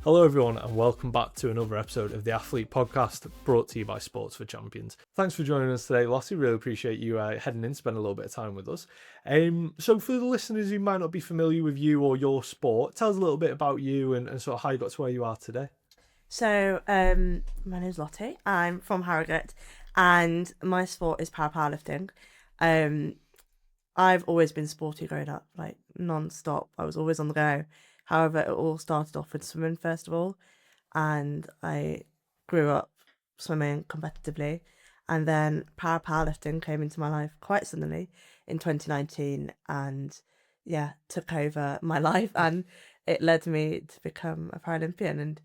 Hello everyone and welcome back to another episode of the Athlete Podcast brought to you by Sports for Champions. Thanks for joining us today, Lottie. Really appreciate you heading in, spending a little bit of time with us. So for the listeners who might not be familiar with you or your sport, tell us a little bit about you and sort of how you got to where you are today. So my name's Lottie. I'm from Harrogate and my sport is powerlifting. I've always been sporty growing up, like non-stop. I was always on the go. However, it all started off with swimming first of all, and I grew up swimming competitively, and then powerlifting came into my life quite suddenly in 2019, and took over my life, and it led me to become a Paralympian, and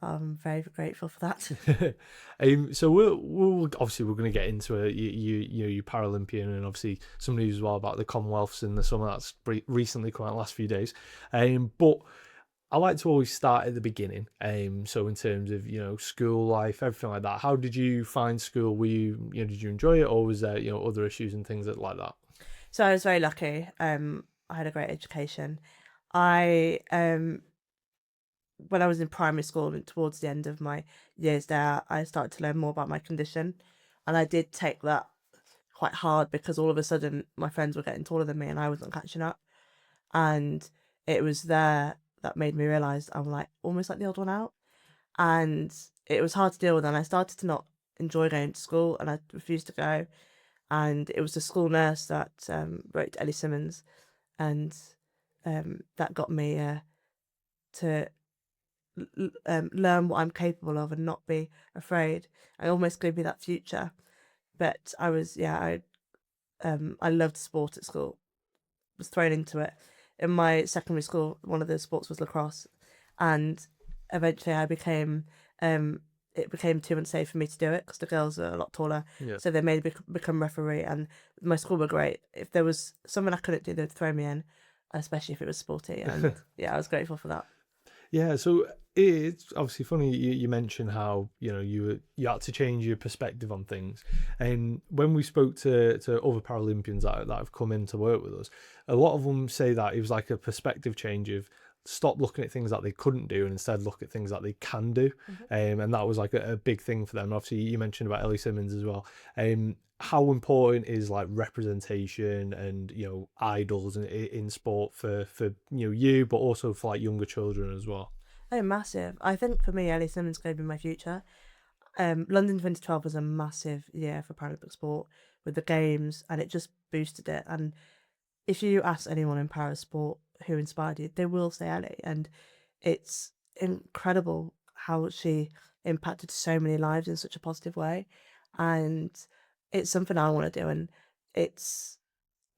I'm very grateful for that. So we'll obviously we're going to get into it. You Paralympian, and obviously some news as well about the Commonwealths in the summer that's recently come out the last few days. But I like to always start at the beginning. So in terms of school life, everything like that. How did you find school? Were did you enjoy it, or was there other issues and things like that? So I was very lucky. I had a great education. I when I was in primary school and towards the end of my years there, I started to learn more about my condition. And I did take that quite hard because all of a sudden my friends were getting taller than me and I wasn't catching up. And it was there that made me realise I'm like almost like the old one out. And it was hard to deal with. And I started to not enjoy going to school and I refused to go. And it was the school nurse that wrote to Ellie Simmons, and that got me to learn what I'm capable of and not be afraid. I almost gave me that future. But I was I loved sport at school. Was thrown into it. In my secondary school, one of the sports was lacrosse, and eventually I became it became too unsafe for me to do it because the girls are a lot taller. Yeah. So they made me become referee, and my school were great. If there was something I couldn't do, they'd throw me in, especially if it was sporty. And I was grateful for that. Yeah, so it's obviously funny you mentioned how you had to change your perspective on things, and when we spoke to other Paralympians that have come in to work with us, a lot of them say that it was like a perspective change of stop looking at things that they couldn't do and instead look at things that they can do. And that was like a big thing for them. Obviously you mentioned about Ellie Simmons as well. How important is like representation and idols in sport for you, but also for like younger children as well? Oh, massive. I think for me, Ellie Simmons could be my future. London 2012 was a massive year for Paralympic sport with the games, and it just boosted it. And if you ask anyone in parasport who inspired you, they will say Ellie. And it's incredible how she impacted so many lives in such a positive way. And it's something I want to do. And it's,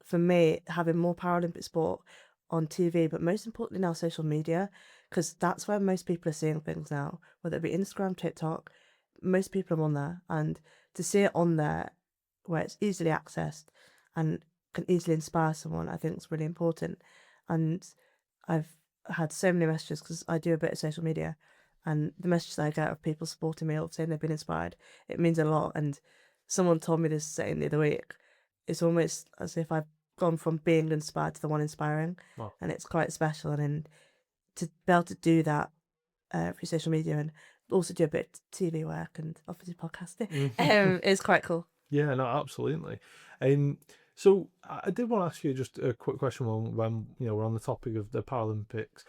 for me, having more Paralympic sport on TV, but most importantly now social media, because that's where most people are seeing things now, whether it be Instagram, TikTok, most people are on there. And to see it on there where it's easily accessed and can easily inspire someone, I think is really important. And I've had so many messages because I do a bit of social media, and the messages I get of people supporting me or saying they've been inspired, it means a lot. And someone told me this saying the other week, it's almost as if I've gone from being inspired to the one inspiring. Wow. And it's quite special. And to be able to do that through social media and also do a bit of TV work and obviously podcasting is quite cool. Yeah, no, absolutely. So I did want to ask you just a quick question when we're on the topic of the Paralympics.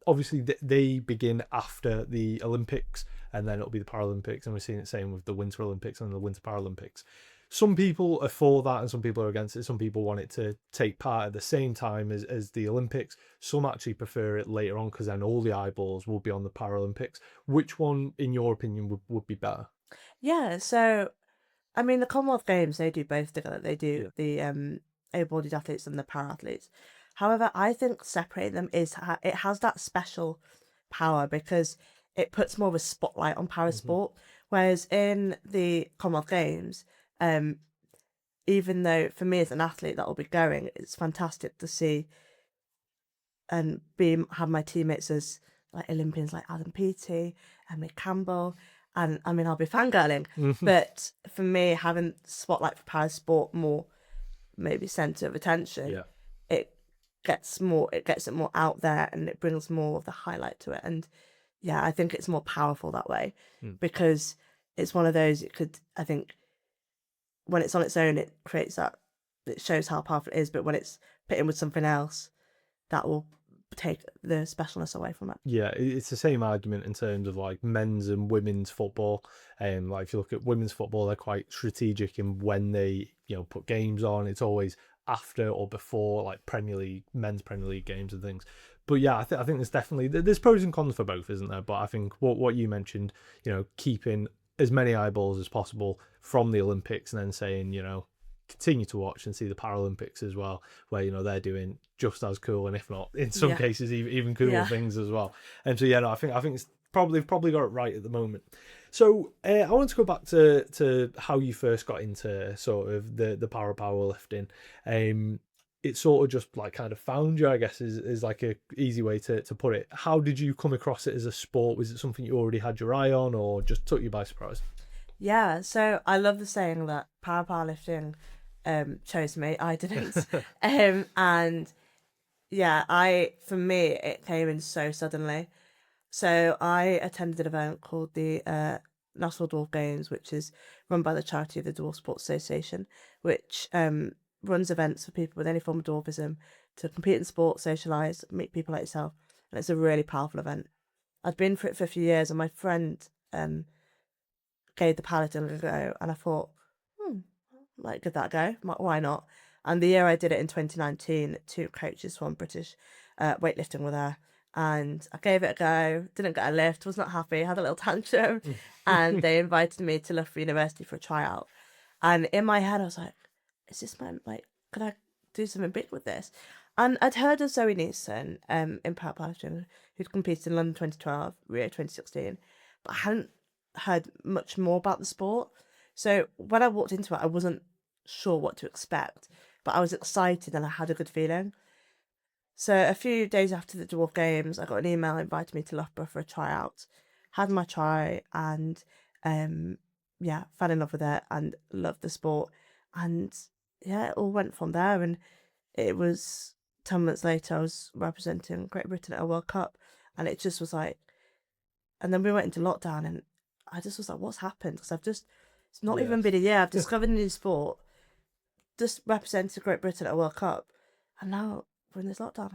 Obviously they begin after the Olympics, and then it'll be the Paralympics, and we're seeing the same with the Winter Olympics and the Winter Paralympics. Some people are for that and some people are against it. Some people want it to take part at the same time as the Olympics. Some actually prefer it later on because then all the eyeballs will be on the Paralympics. Which one, in your opinion, would be better? Yeah, so I mean, the Commonwealth Games, they do both together. They do the able-bodied athletes and the para-athletes. However, I think separating them it has that special power because it puts more of a spotlight on parasport. Whereas in the Commonwealth Games, even though for me as an athlete that will be going, it's fantastic to see and have my teammates as like Olympians like Adam Peaty and Mick Campbell. And I mean, I'll be fangirling, but for me, having spotlight for parasport more maybe centre of attention, it gets it more out there, and it brings more of the highlight to it. And yeah, I think it's more powerful that way, because it's one of those, I think when it's on its own, it shows how powerful it is, but when it's put in with something else, that will take the specialness away from it. Yeah, it's the same argument in terms of like men's and women's football. Like if you look at women's football, they're quite strategic in when they, put games on. It's always after or before like men's Premier League games and things. But yeah, I think there's definitely there's pros and cons for both, isn't there? But I think what you mentioned, keeping as many eyeballs as possible from the Olympics, and then saying, continue to watch and see the Paralympics as well, where they're doing just as cool, and if not in some cases even cooler things as well. And so I think it's probably got it right at the moment. So I want to go back to how you first got into sort of the powerlifting. It sort of just like kind of found you, I guess, is like a easy way to put it. How did you come across it as a sport? Was it something you already had your eye on, or just took you by surprise? Yeah, so I love the saying that powerlifting chose me. I didn't. And yeah, for me, it came in so suddenly. So I attended an event called the National Dwarf Games, which is run by the charity of the Dwarf Sports Association, which runs events for people with any form of dwarfism to compete in sport, socialise, meet people like yourself. And it's a really powerful event. I'd been for it for a few years, and my friend gave the powerlifting a go, and I thought, might give that a go. Why not? And the year I did it in 2019, 2 coaches from British weightlifting were there, and I gave it a go. Didn't get a lift, was not happy, had a little tantrum, and they invited me to Loughborough University for a tryout. And in my head, I was like, is this could I do something big with this? And I'd heard of Zoe Neeson in powerlifting, who'd competed in London 2012, Rio 2016, but I hadn't heard much more about the sport. So when I walked into it, I wasn't sure what to expect, but I was excited and I had a good feeling. So a few days after the Dwarf Games, I got an email inviting me to Loughborough for a tryout. Had my try, and fell in love with it and loved the sport. And yeah, it all went from there. And it was 10 months later, I was representing Great Britain at a World Cup, and it just was like, and then we went into lockdown, and I just was like, what's happened? Because it's not even been a year. I've discovered a new sport, just represented Great Britain at a World Cup, and now we're in this lockdown.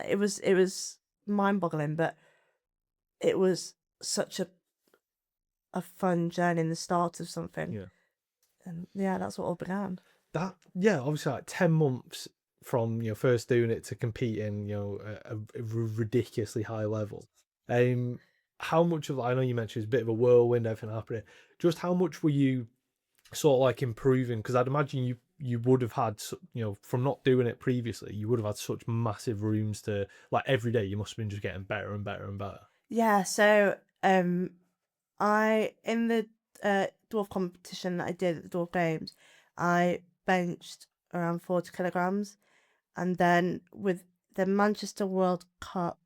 It was mind-boggling, but it was such a fun journey in the start of something. Yeah. And yeah, that's what all began. Obviously like 10 months from first doing it to competing, a ridiculously high level. How much of, I know you mentioned it's a bit of a whirlwind, everything happening. Just how much were you sort of like improving? Because I'd imagine you would have had, from not doing it previously, you would have had such massive rooms to, like, every day you must have been just getting better and better and better. Yeah, so in the dwarf competition that I did at the Dwarf Games, I benched around 40 kilograms, and then with the Manchester World Cup,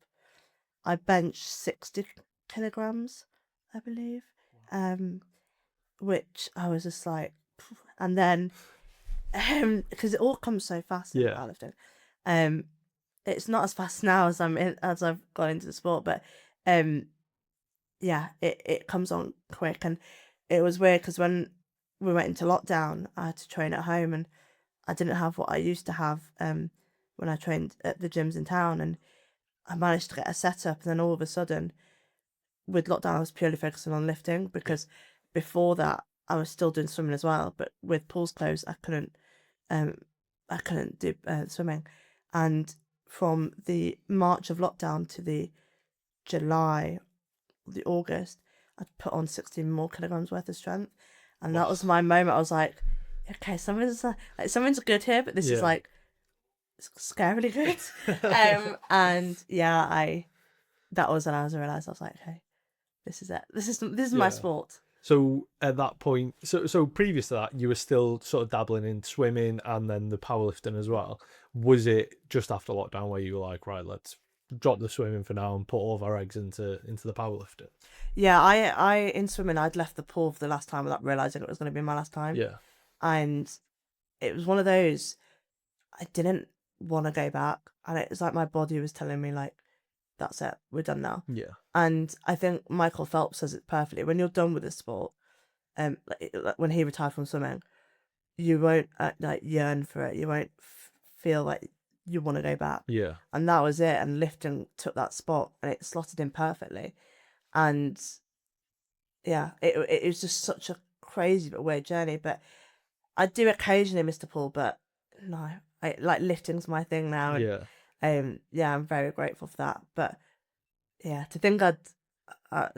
I benched 60 kilograms, I believe, which I was just like, and then because it all comes so fast in powerlifting, it's not as fast now as I've gone into the sport, but it comes on quick. And it was weird because when we went into lockdown, I had to train at home, and I didn't have what I used to have when I trained at the gyms in town, and I managed to get a setup. And then all of a sudden, with lockdown, I was purely focusing on lifting, because before that I was still doing swimming as well, but with pools closed, I couldn't do swimming. And from the March of lockdown to the August, I'd put on 16 more kilograms worth of strength, and that was my moment. I was like, okay, something's good here, but this is like scarily good. And yeah, that was when I realised, I was like, okay, this is it. This is my sport. So at that point, so previous to that, you were still sort of dabbling in swimming and then the powerlifting as well. Was it just after lockdown where you were like, right, let's drop the swimming for now and put all of our eggs into the powerlifting? Yeah, I in swimming, I'd left the pool for the last time without realising it was going to be my last time. Yeah. And it was one of those, I didn't want to go back. And it's like my body was telling me, like, that's it, we're done now. Yeah. And I think Michael Phelps says it perfectly. When you're done with the sport, like when he retired from swimming, you won't like yearn for it. You won't feel like you want to go back. Yeah. And that was it. And lifting took that spot, and it slotted in perfectly. And yeah, it was just such a crazy but weird journey. But I do occasionally miss the pool, but no, like lifting's my thing now. Yeah. And yeah, I'm very grateful for that. But yeah, to think I'd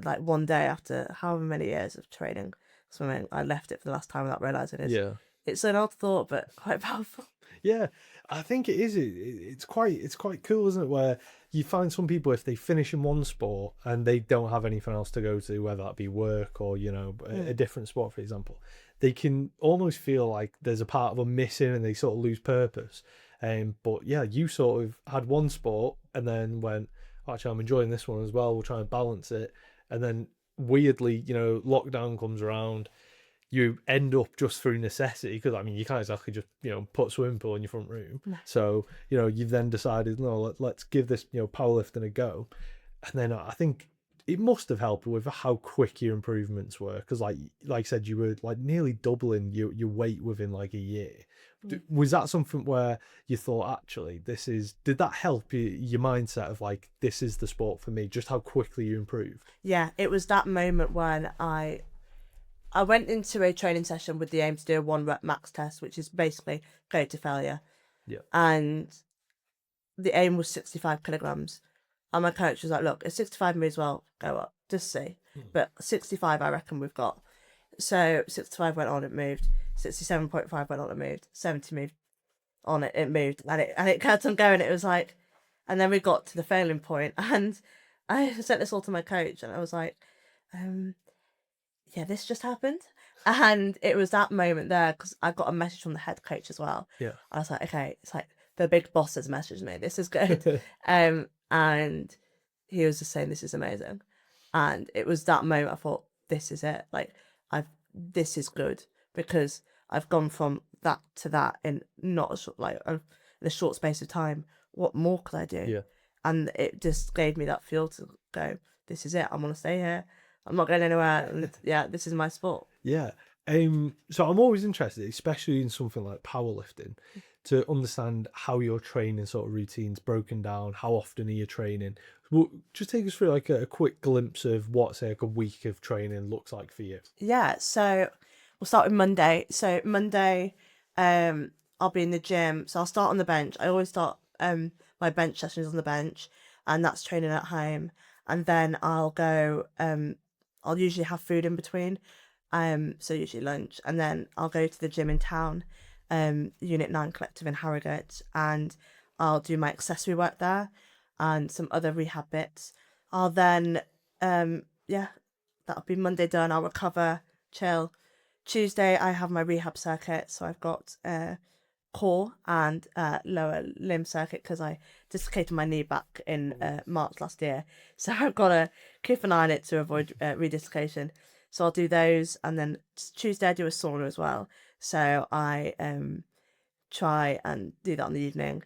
like one day after however many years of training swimming, I left it for the last time without realizing it. Yeah. It's an odd thought, but quite powerful. Yeah, I think it is. It's quite cool, isn't it? Where you find some people, if they finish in one sport and they don't have anything else to go to, whether that be work or a different sport, for example, they can almost feel like there's a part of them missing and they sort of lose purpose. But yeah, you sort of had one sport and then went, actually, I'm enjoying this one as well. We'll try and balance it, and then weirdly, lockdown comes around. You end up just through necessity, because I mean you can't exactly just put a swimming pool in your front room. No. So you've then decided, no, let's give this powerlifting a go. And then I think it must have helped with how quick your improvements were, because like I said, you were like nearly doubling your weight within like a year. Was that something where you thought, actually, did that help your mindset of like, this is the sport for me, just how quickly you improved? Yeah, it was that moment when I went into a training session with the aim to do a 1-rep max test, which is basically go to failure. Yeah. And the aim was 65 kilograms. And my coach was like, look, if 65 may as well go up, just see. But 65, I reckon we've got. So 65 went on, it moved. 67.5 went on, it moved. 70 moved on, it moved. And it kept on going. It was like, and then we got to the failing point. And I sent this all to my coach, and I was like, yeah, this just happened. And it was that moment there, because I got a message from the head coach as well. Yeah. I was like, okay, it's like the big boss has messaged me. This is good. And he was just saying, this is amazing. And it was that moment I thought, this is it. Like, this is good, because I've gone from that to that in not a short, in a short space of time. What more could I do? Yeah. And it just gave me that fuel to go, this is it. I want to stay here. I'm not going anywhere. And yeah, this is my sport. Yeah. So I'm always interested, especially in something like powerlifting, to understand how your training sort of routine's broken down. How often are you training? Well, just take us through like a quick glimpse of what, say, like a week of training looks like for you. Yeah. So we'll start with Monday. So Monday, I'll be in the gym. So I'll start on the bench. I always start my bench sessions on the bench, and that's training at home. And then I'll go. I'll usually have food in between. So usually lunch, and then I'll go to the gym in town, Unit 9 Collective in Harrogate, and I'll do my accessory work there and some other rehab bits. I'll then, that'll be Monday done. I'll recover, chill. Tuesday, I have my rehab circuit, so I've got core and lower limb circuit, because I dislocated my knee back in March last year, so I've got to keep an eye on it to avoid redislocation. So I'll do those, and then Tuesday I do a sauna as well, so I try and do that in the evening.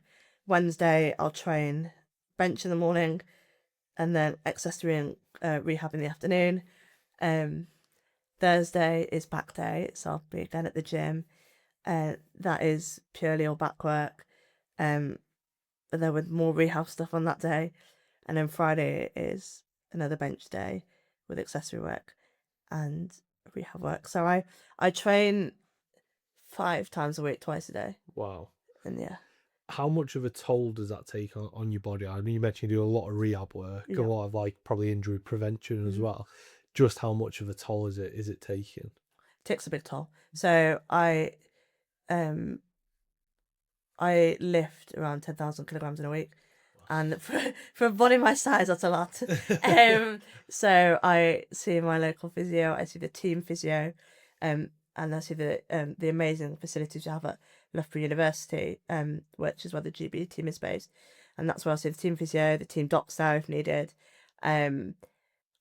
Wednesday I'll train bench in the morning, and then accessory and rehab in the afternoon. Thursday is back day, so I'll be again at the gym. That is purely all back work. And then with more rehab stuff on that day. And then Friday is another bench day with accessory work and rehab work. So I train 5 times a week, twice a day. Wow. And yeah. How much of a toll does that take on your body? I mean, you mentioned you do a lot of rehab work, a lot of like probably injury prevention as well. Just how much of a toll is it taking? It takes a big toll. So I lift around 10,000 kilograms in a week, and for a body my size, that's a lot. So I see my local physio, I see the team physio, and I see the amazing facilities you have at Loughborough University, which is where the GB team is based, and that's where I'll see the team physio, the team docs there if needed.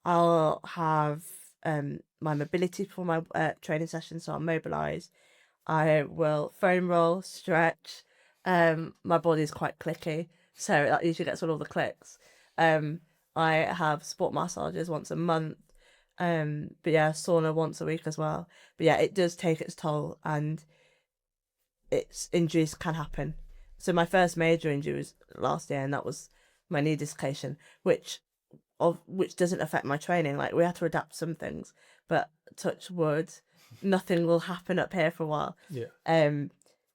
I'll have my mobility for my training session, so I'll mobilise. I will foam roll, stretch, My body's quite clicky, so that usually gets all the clicks. I have sport massages once a month. But yeah, sauna once a week as well. But yeah, it does take its toll, and injuries can happen. So my first major injury was last year, and that was my knee dislocation, which doesn't affect my training. Like, we had to adapt some things, but touch wood, nothing will happen up here for a while. Yeah.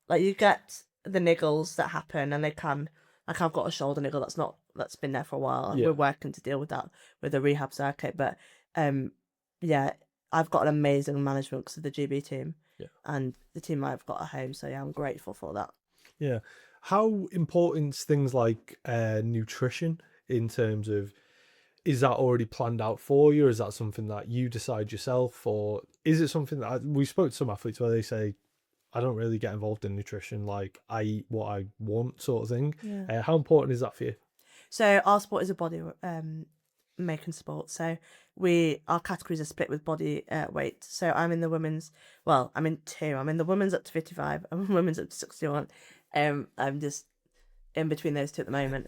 Like, you get the niggles that happen, and they can, like, I've got a shoulder niggle that's been there for a while, and Yeah. we're working to deal with that with the rehab circuit. But yeah, I've got an amazing management because of the GB team, Yeah. and the team I've got at home. So yeah, I'm grateful for that. Yeah. How important is things like nutrition in terms of, is that already planned out for you? Or is that something that you decide yourself? Or is it something that we spoke to some athletes where they say, I don't really get involved in nutrition, like I eat what I want, sort of thing. Yeah. How important is that for you? So our sport is a body making sport. So our categories are split with body weight. So I'm in the women's. Well, I'm in two. I'm in the women's up to 55. I'm in women's up to 61. I'm just in between those two at the moment.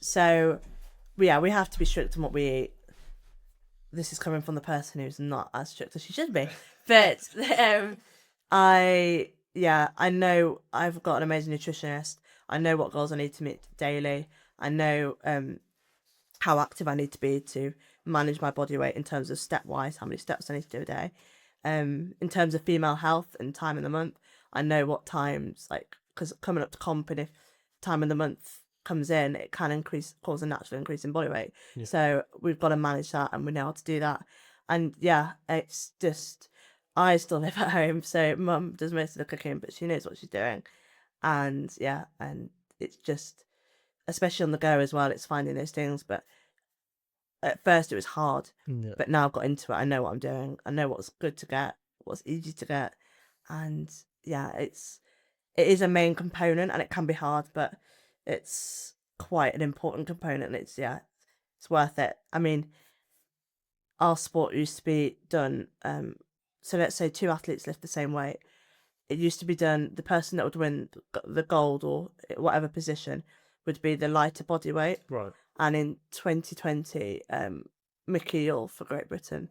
So we have to be strict on what we eat. This is coming from the person who's not as strict as she should be. But I know I've got an amazing nutritionist. I know what goals I need to meet daily. I know how active I need to be to manage my body weight in terms of step-wise, how many steps I need to do a day. In terms of female health and time in the month, I know what times, like, because coming up to comp, and if time in the month comes in, it can cause a natural increase in body weight. Yeah. So we've got to manage that, and we know how to do that. And yeah, it's just, I still live at home, so mum does most of the cooking, but she knows what she's doing. And yeah, and it's just, especially on the go as well, it's finding those things. But at first it was hard, Yeah. but now I've got into it. I know what I'm doing. I know what's good to get, what's easy to get. And yeah, it is a main component, and it can be hard, but it's quite an important component. It's worth it. I mean, our sport used to be done, so let's say two athletes lift the same weight. It used to be done, the person that would win the gold or whatever position would be the lighter body weight. Right. And in 2020, Mickey Yule for Great Britain,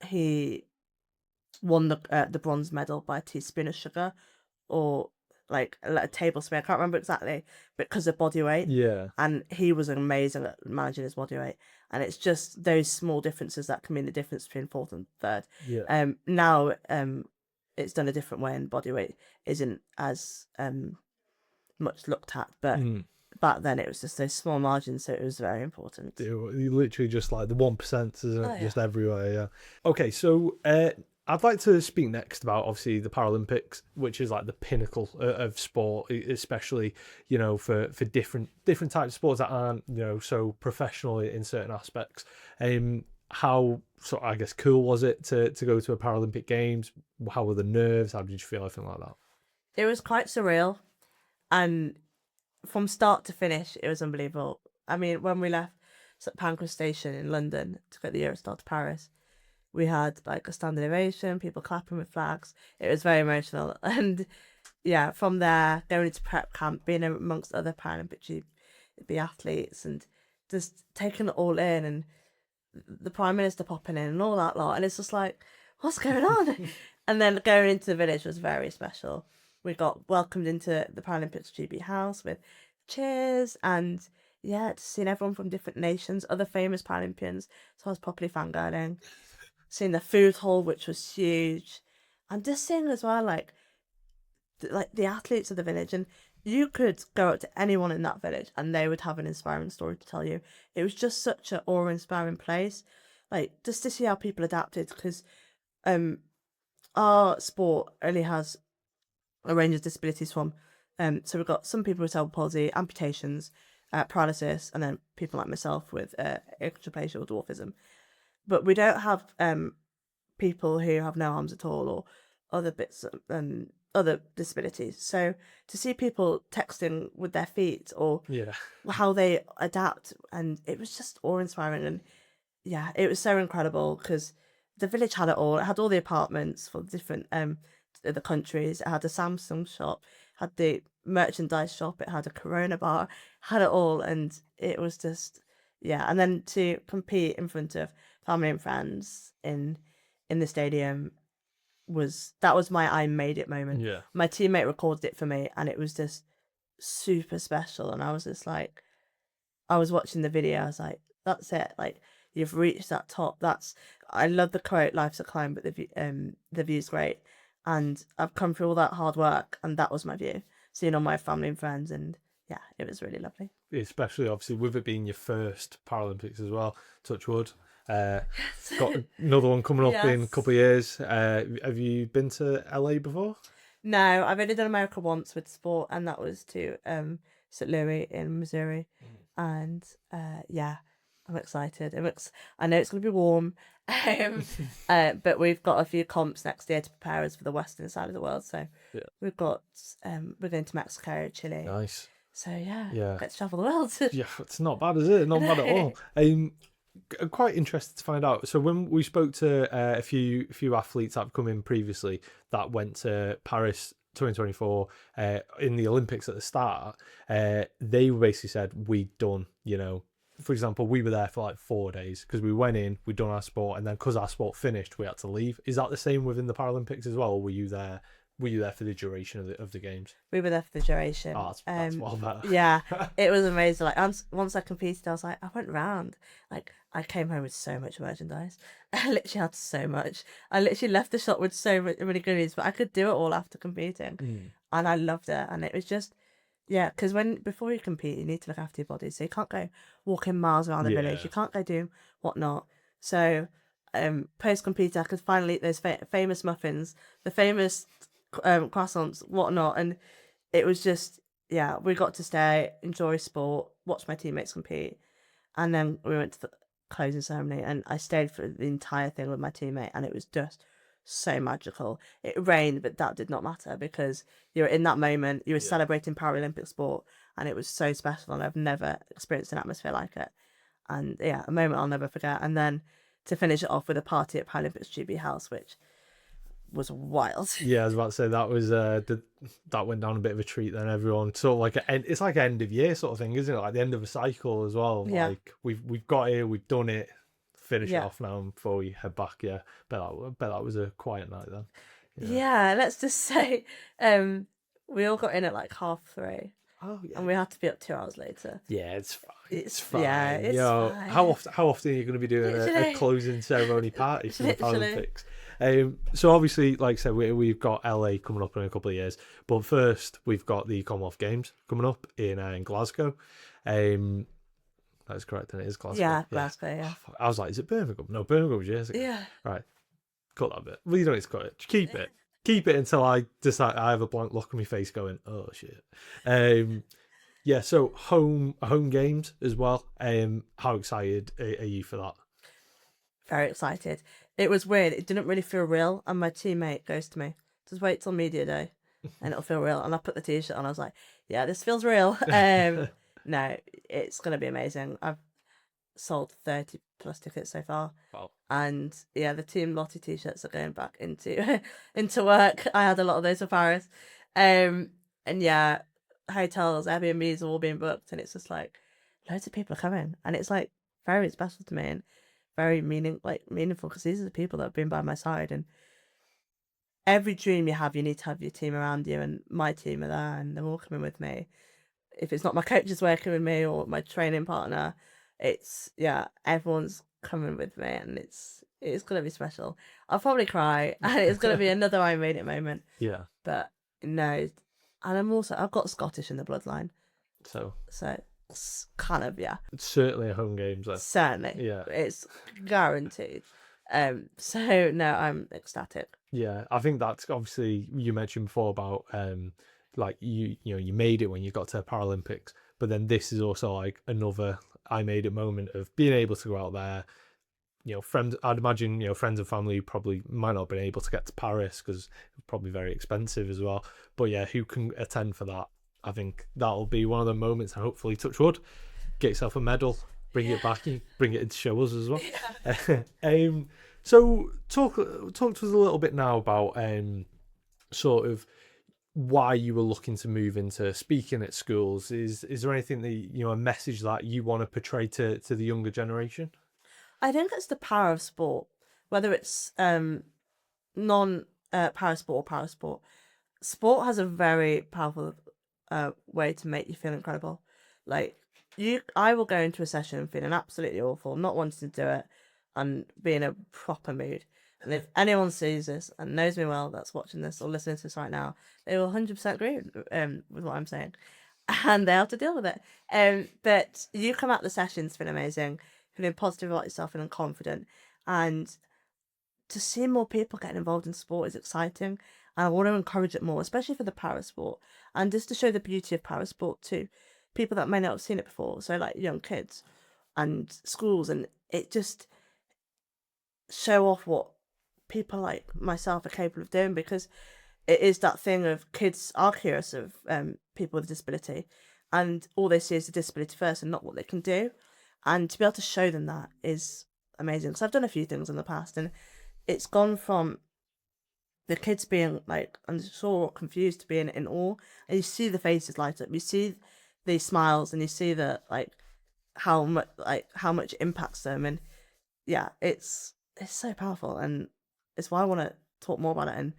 he won the bronze medal by a teaspoon of sugar, or like a tablespoon. I can't remember exactly, but because of body weight. Yeah. And he was amazing at managing his body weight. And it's just those small differences that can mean the difference between fourth and third. Yeah. Now, it's done a different way, and body weight isn't as much looked at. But back then, it was just those small margins, so it was very important. You literally just like the 1%, isn't it? Oh, yeah. Just everywhere. Yeah. Okay, so I'd like to speak next about, obviously, the Paralympics, which is like the pinnacle of sport, especially, you know, for different types of sports that aren't, you know, so professional in certain aspects. How, so I guess, cool was it to go to a Paralympic Games? How were the nerves? How did you feel? Anything like that? It was quite surreal, and from start to finish, it was unbelievable. I mean, when we left St Pancras Station in London to get the Eurostar to Paris, we had like a standing ovation, people clapping with flags. It was very emotional. And yeah, from there, going into prep camp, being amongst other Paralympic athletes, and just taking it all in, and the Prime Minister popping in and all that lot. And it's just like, what's going on? And then going into the village was very special. We got welcomed into the PARALYMPICSGB house with cheers, and yeah, just seeing everyone from different nations, other famous Paralympians. So I was properly fangirling. Seeing the food hall, which was huge, and just seeing as well, like the athletes of the village. And you could go up to anyone in that village, and they would have an inspiring story to tell you. It was just such an awe-inspiring place, like just to see how people adapted, because our sport only has a range of disabilities from, so we've got some people with cerebral palsy, amputations, paralysis, and then people like myself with achondroplasia or dwarfism. But we don't have people who have no arms at all, or other bits, other disabilities. So to see people texting with their feet, or how they adapt, and it was just awe-inspiring. And yeah, it was so incredible, because the village had it all. It had all the apartments for different the countries. It had a Samsung shop, had the merchandise shop, it had a Corona bar, had it all, and it was just, yeah. And then to compete in front of family and friends in the stadium was my I made it moment. Yeah. My teammate recorded it for me, and it was just super special. And I was just like, I was watching the video, I was like, that's it, like, you've reached that top. I love the quote, life's a climb, but the view's great. And I've come through all that hard work, and that was my view, seeing all my family and friends, and yeah, it was really lovely. Especially obviously with it being your first Paralympics as well, touch wood. Got another one coming up in a couple of years. Have you been to LA before? No, I've only done America once with sport, and that was to St. Louis in Missouri. And yeah, I'm excited. I know it's going to be warm, but we've got a few comps next year to prepare us for the western side of the world. So we've got we're going to Mexico, Chile. Nice. So yeah, let's travel the world. Yeah, it's not bad, is it? Not bad at all. I'm quite interested to find out. So when we spoke to a few athletes that have come in previously that went to Paris 2024 in the Olympics at the start, they basically said we'd done, for example, we were there for like 4 days because we went in, we'd done our sport, and then because our sport finished, we had to leave. Is that the same within the Paralympics as well, or were you there? Were you there for the duration of the games? We were there for the duration. Oh, that's well better. Yeah, it was amazing. Like once I competed, I was like, I went round. Like I came home with so much merchandise. I literally had so much. I literally left the shop with so many goodies, but I could do it all after competing, and I loved it. And it was just, yeah, because before you compete, you need to look after your body, so you can't go walking miles around the village. You can't go doing whatnot. So, post compete, I could finally eat those famous muffins, the famous croissants, whatnot, and it was just, yeah, we got to stay, enjoy sport, watch my teammates compete, and then we went to the closing ceremony, and I stayed for the entire thing with my teammate, and it was just so magical. It rained, but that did not matter because you're in that moment, you were celebrating Paralympic sport, and it was so special, and I've never experienced an atmosphere like it. And yeah, a moment I'll never forget. And then to finish it off with a party at PARALYMPICSGB House, which was wild. Yeah, I was about to say that was that went down a bit of a treat. Then everyone sort of like it's like end of year sort of thing, isn't it? Like the end of a cycle as well. Yeah. Like we've got here, we've done it. Finish it off now before we head back. Yeah, bet that was a quiet night then. Yeah, let's just say we all got in at like 3:30. Oh yeah. And we had to be up 2 hours later. Yeah, it's fine. It's fine. Yeah, it's fine. How often are you going to be doing a closing ceremony party for the Paralympics? So obviously, like I said, we've got LA coming up in a couple of years, but first we've got the Commonwealth Games coming up in Glasgow. That's correct, and it is Glasgow. Yeah, Glasgow. Yeah. I was like, is it Birmingham? No, Birmingham was years ago. Yeah. Right, cut that bit. Well, you don't need to cut it. Just keep it. Keep it until I decide. I have a blank look on my face, going, "Oh shit." Yeah. So home games as well. How excited are you for that? Very excited. It was weird. It didn't really feel real. And my teammate goes to me, "Just wait till media day, and it'll feel real." And I put the t-shirt on. I was like, "Yeah, this feels real." No, it's gonna be amazing. I've sold 30+ tickets so far. Wow. And yeah, the Team Lottie t-shirts are going back into work. I had a lot of those for Paris. And yeah, hotels, Airbnbs are all being booked, and it's just like loads of people are coming, and it's like very special to me and very meaningful because these are the people that have been by my side. And every dream you have, you need to have your team around you, and my team are there, and they're all coming with me. If it's not my coaches working with me or my training partner, everyone's coming with me, and it's gonna be special. I'll probably cry, and it's gonna be another I made it moment. Yeah. But no, and I've got Scottish in the bloodline, so it's kind of It's certainly a home games then. Certainly, yeah, it's guaranteed. So no, I'm ecstatic. Yeah, I think that's obviously you mentioned before about like you made it when you got to Paralympics, but then this is also like another I made it moment of being able to go out there. Friends, I'd imagine, friends and family probably might not have been able to get to Paris because it's probably very expensive as well. But yeah, who can attend for that? I think that'll be one of the moments, and hopefully, touch wood, get yourself a medal, bring it back, bring it in to show us as well. Yeah. So talk to us a little bit now about sort of why you were looking to move into speaking at schools. Is there anything that, you know, a message that you want to portray to the younger generation? I think it's the power of sport, whether it's non parasport or parasport. Sport has a very powerful way to make you feel incredible. Like I will go into a session feeling absolutely awful, not wanting to do it, and be in a proper mood. And if anyone sees this and knows me well, that's watching this or listening to this right now, they will 100% agree with what I'm saying, and they have to deal with it. But you come out the sessions feeling amazing, feeling positive about yourself, feeling confident, and to see more people getting involved in sport is exciting. And I want to encourage it more, especially for the parasport, and just to show the beauty of parasport to people that may not have seen it before. So like young kids and schools, and it just show off what people like myself are capable of doing, because it is that thing of kids are curious of people with a disability, and all they see is the disability first and not what they can do. And to be able to show them that is amazing. Because I've done a few things in the past, and it's gone from the kids being like unsure or confused to being in awe, and you see the faces light up, you see the smiles, and you see the how much it impacts them. And yeah, it's so powerful, and it's why I want to talk more about it and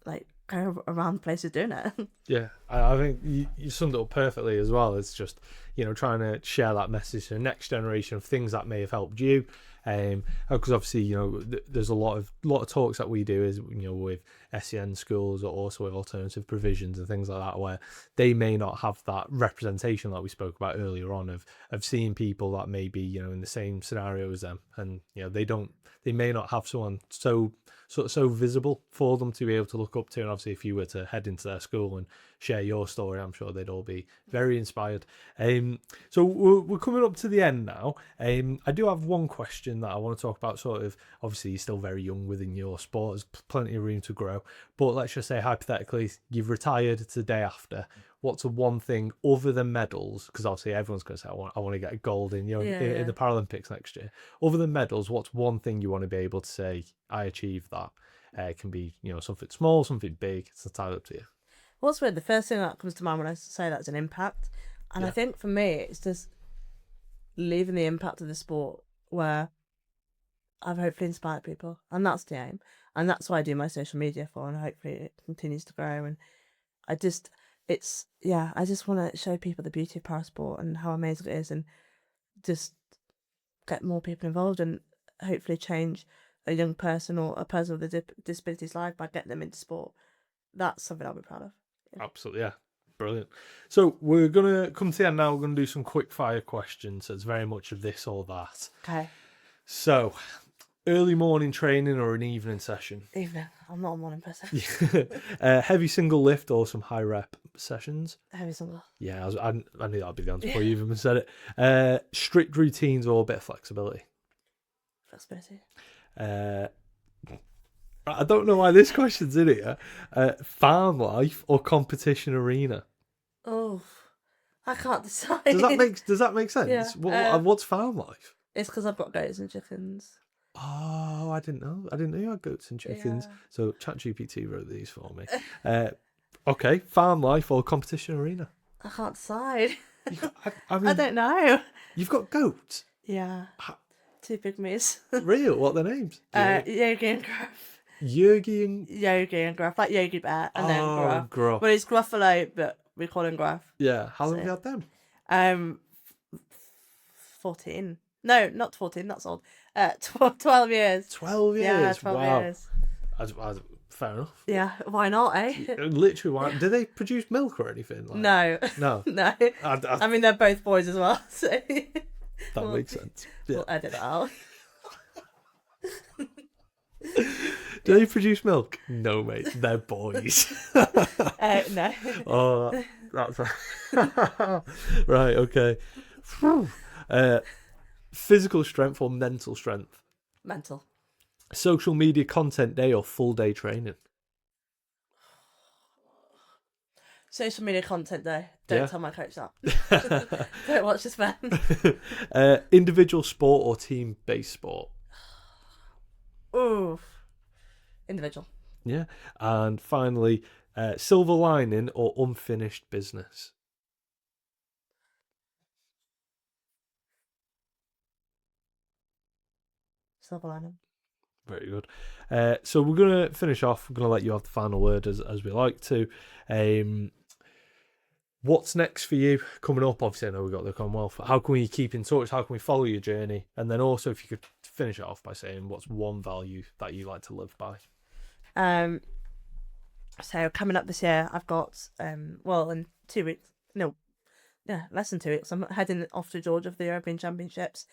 like go around places doing it. Yeah, I think you summed it up perfectly as well. It's just, you know, trying to share that message to the next generation of things that may have helped you. Because obviously, you know, there's a lot of talks that we do, is, you know, with SEN schools, or also with alternative provisions and things like that, where they may not have that representation that we spoke about earlier on of seeing people that may be, you know, in the same scenario as them, and, you know, they may not have someone so visible for them to be able to look up to. And obviously, if you were to head into their school and share your story, I'm sure they'd all be very inspired. So we're coming up to the end now. I do have one question that I want to talk about. Sort of, obviously, you're still very young within your sport. There's plenty of room to grow. But let's just say, hypothetically, you've retired. It's the day after. What's the one thing other than medals? Because obviously everyone's going to say, I want to get a gold in, you know, in the Paralympics next year. Other than medals, what's one thing you want to be able to say, I achieved that? It can be, you know, something small, something big. It's entirely up to you. What's weird, the first thing that comes to mind when I say that's an impact, and I think for me it's just leaving the impact of the sport where I've hopefully inspired people, and that's the aim, and that's why I do my social media for, and hopefully it continues to grow. And I just want to show people the beauty of parasport and how amazing it is, and just get more people involved, and hopefully change a young person or a person with a disability's life by getting them into sport. That's something I'll be proud of. Yeah. Absolutely, yeah. Brilliant. So we're going to come to the end now. We're going to do some quick fire questions. So it's very much of this or that. Okay. So, early morning training or an evening session? Evening. I'm not a morning person. Heavy single lift or some high rep sessions? Heavy single. Yeah, I knew that'd be the answer before you even said it. Strict routines or a bit of flexibility? Flexibility. I don't know why this question's in here. Farm life or competition arena? Oh, I can't decide. Does that make sense? Yeah. What's farm life? It's because I've got goats and chickens. Oh, I didn't know you had goats and chickens. Yeah. So ChatGPT wrote these for me. Okay, farm life or competition arena? I can't decide. I mean, I don't know. You've got goats? Yeah. 2 pygmies. Real? What are their names? Yogi and Gruff. Yogi and Gruff, like Yogi Bear, and then Gruff. Well, he's Gruffalo, but we call him Gruff. Yeah. How long have you had them? 14. No, not 14. That's old. 12 years. 12 years. Yeah, 12 wow. years. Fair enough. Yeah, why not, eh? Literally, why? Do they produce milk or anything? No. No. No. I mean, they're both boys as well, so... That makes sense. Yeah. We'll edit that out. Do they produce milk? No, mate. They're boys. No. Oh, that's right. Okay. Physical strength or mental strength? Mental. Social media content day or full day training? Social media content day. Don't tell my coach that. Don't watch this man. Individual sport or team based sport? Ooh. Individual. Yeah. And finally, Silver lining or unfinished business? Silver lining. Very good. So we're going to finish off. We're going to let you have the final word as we like to. What's next for you coming up? Obviously, I know we've got the Commonwealth. How can we keep in touch? How can we follow your journey? And then also, if you could finish it off by saying what's one value that you like to live by? So coming up this year, I've got well, in 2 weeks, no, yeah, less than 2 weeks, I'm heading off to Georgia for the European Championships.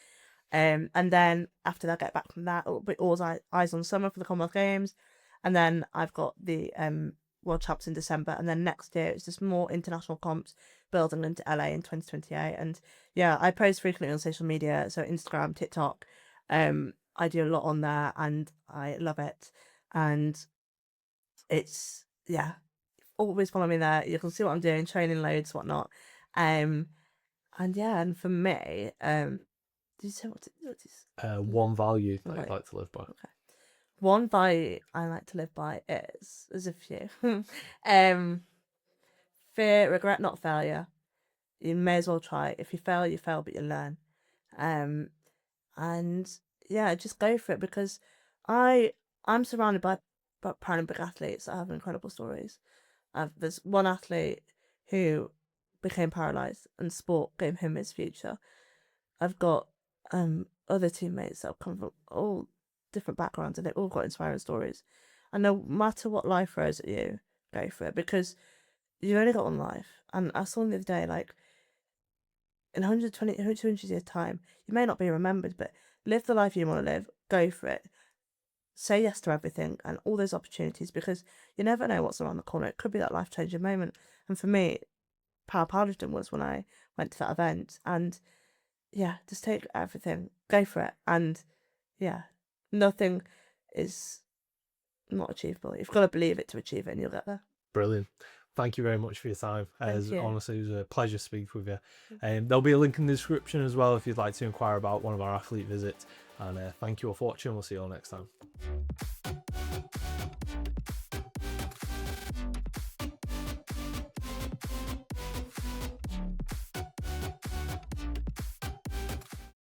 And then after that, I get back from that, it'll be all eyes on summer for the Commonwealth Games. And then I've got the World Champs in December. And then next year, it's just more international comps building into LA in 2028. And yeah, I post frequently on social media, so Instagram, TikTok. I do a lot on there and I love it. And it's, yeah, always follow me there. You can see what I'm doing, training loads, whatnot. And yeah, and for me, did you say what is One value that Right. you'd like to live by? Okay. One value I like to live by is, there's a few. Fear, regret, not failure. You may as well try. If you fail, but you learn. And yeah, just go for it, because I'm surrounded by Paralympic athletes that have incredible stories. There's one athlete who became paralysed and sport gave him his future. I've got other teammates that have come from all different backgrounds and they've all got inspiring stories. And no matter what life throws at you, go for it, because you've only got one life. And I saw the other day, like, in 120, 200 years' time, you may not be remembered, but live the life you want to live, go for it. Say yes to everything and all those opportunities, because you never know what's around the corner. It could be that life-changing moment. And for me, powerlifting was when I went to that event. And yeah, just take everything, go for it. And yeah, nothing is not achievable. You've got to believe it to achieve it, and you'll get there. Brilliant. Thank you very much for your time. Thank you. Honestly, it was a pleasure to speak with you. There'll be a link in the description as well if you'd like to inquire about one of our athlete visits. And thank you all for watching. We'll see you all next time.